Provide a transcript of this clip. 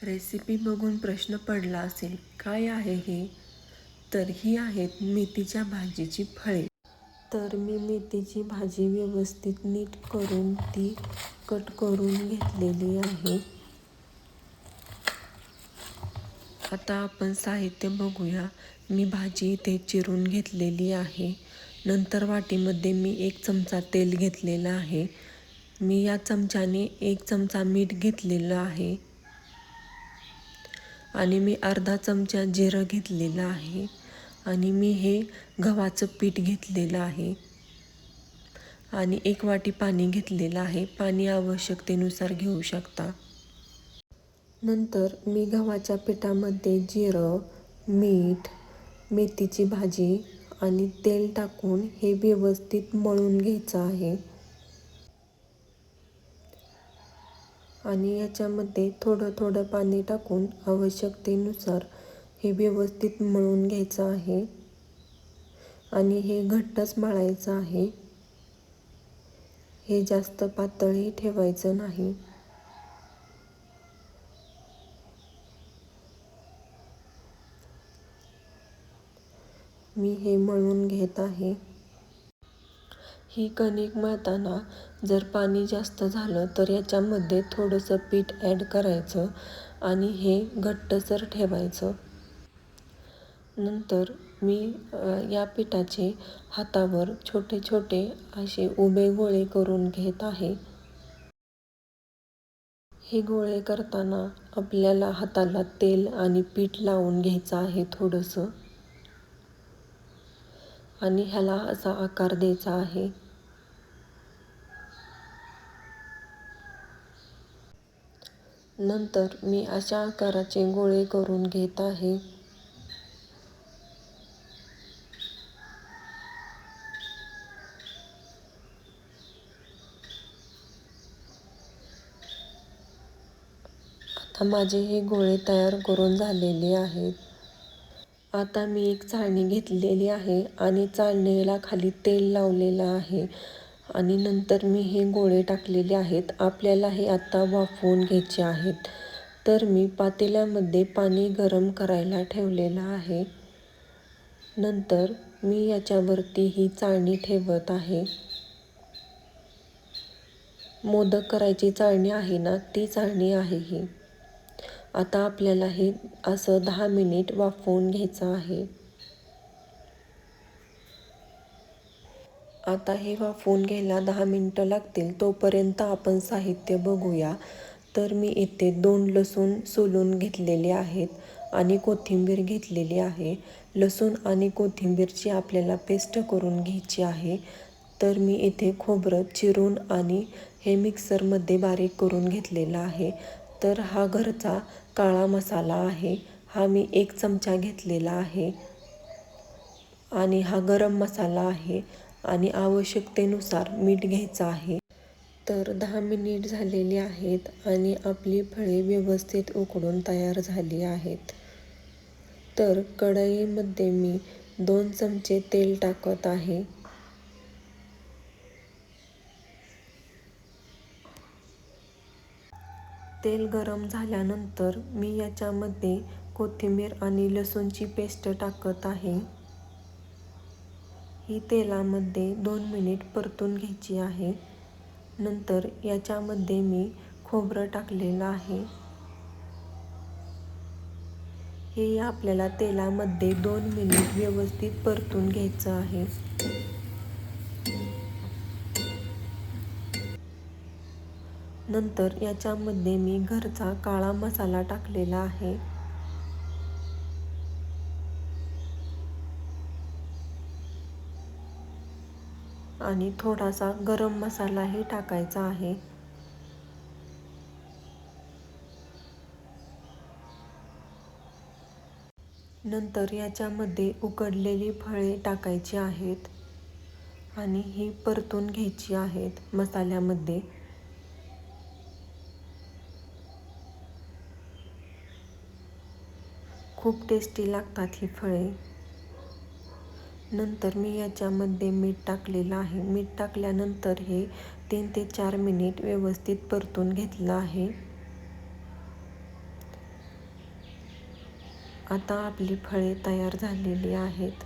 Recipe बघून प्रश्न पडला असेल, काय आहे हे? तर ही आहेत मेथीच्या भाजीची फळे. तर मी मेथीची भाजी व्यवस्थित नीट करून ती कट करून घेतलेली आहे. आता आपण साहित्य बघूया. मी भाजी इथे चिरून घेतलेली आहे. नंतर वाटीमध्ये मी 1 चमचा तेल घेतलेलं आहे. मी या चमच्याने 1 चमचा मीठ घेतलेलं आहे आणि मी अर्धा चमचा जिरं घेतलेलं आहे आणि मी हे गव्हाचं पीठ घेतलेलं आहे आणि 1 वाटी पाणी घेतलेलं आहे. पाणी आवश्यकतेनुसार घेऊ शकता. नंतर मी गव्हाच्या पिठामध्ये जिरं, मीठ, मेथीची भाजी आणि तेल टाकून हे व्यवस्थित मळून घ्यायचं आहे आणि याच्यामध्ये थोडं थोडं पाणी टाकून आवश्यकतेनुसार हे व्यवस्थित मळून घ्यायचं आहे आणि हे घट्टच मळायचं आहे. हे जास्त पातळही ठेवायचं नाही. मी हे मळून घेत आहे. ही कणिक मळताना जर पाणी जास्त झालं तर याच्यामध्ये थोडंसं पीठ ॲड करायचं आणि हे घट्टसर ठेवायचं. नंतर मी या पिठाचे हातावर छोटे छोटे असे उभे गोळे करून घेत आहे. हे गोळे करताना आपल्याला हाताला तेल आणि पीठ लावून घ्यायचं आहे थोडंसं आणि ह्याला असा आकार द्यायचा आहे. नंतर मी अशा आकाराचे गोळे करून घेत आहे. आता माझे हे गोळे तयार करून झालेले आहेत. आता मी एक चाळणी घेतलेली आहे आणि चाळणीला खाली तेल लावलेलं आहे आणि नंतर मी हे गोळे टाकलेले आहेत. आपल्याला हे आता वाफवून घ्यायचे आहेत. तर मी पातेल्यामध्ये पाणी गरम करायला ठेवलेलं आहे. नंतर मी याच्यावरती ही चाळणी ठेवत आहे. मोदक करायची चाळणी आहे ना, ती चाळणी आहे ही. आता आपल्याला हे असं 10 मिनिट वाफवून घ्यायचं आहे. आता हे वाफवून घ्यायला 10 मिनिटं लागतील. तोपर्यंत आपण साहित्य बघूया. तर मी इथे 2 लसूण सोलून घेतलेले आहेत आणि कोथिंबीर घेतलेली आहे. लसूण आणि कोथिंबीरची आपल्याला पेस्ट करून घ्यायची आहे. तर मी इथे खोबरं चिरून आणि हे मिक्सरमध्ये बारीक करून घेतलेलं आहे. तर हा घरचा काळा मसाला आहे. हा मी 1 चमचा घेतलेला आहे आणि हा गरम मसाला आहे आणि आवश्यकतेनुसार मीठ घ्यायचं आहे. तर 10 मिनिट झालेली आहेत आणि आपली फळे व्यवस्थित उकडून तयार झाली आहेत. तर कढईमध्ये मी 2 चमचे तेल टाकत आहे. तेल गरम झाल्यानंतर मी याच्यामध्ये कोथिंबीर आणि लसूणची पेस्ट टाकत आहे. ही तेलामध्ये 2 मिनिट परतून घ्यायची आहे. नंतर याच्यामध्ये मी खोबरं टाकलेलं आहे. हे आपल्याला तेलामध्ये 2 मिनिट व्यवस्थित परतून घ्यायचं आहे. नंतर याच्यामध्ये मी घरचा काळा मसाला टाकलेला आहे आणि थोडासा गरम मसालाही टाकायचा आहे. नंतर याच्यामध्ये उकडलेली फळे टाकायची आहेत आणि ही परतून घ्यायची आहेत मसाल्यामध्ये. खूप टेस्टी लागतात ही फळे. नंतर मी याच्यामध्ये मीठ टाकलेलं आहे. मीठ टाकल्यानंतर हे 3 ते 4 मिनिट व्यवस्थित परतून घेतलं आहे. आता आपली फळे तयार झालेली आहेत.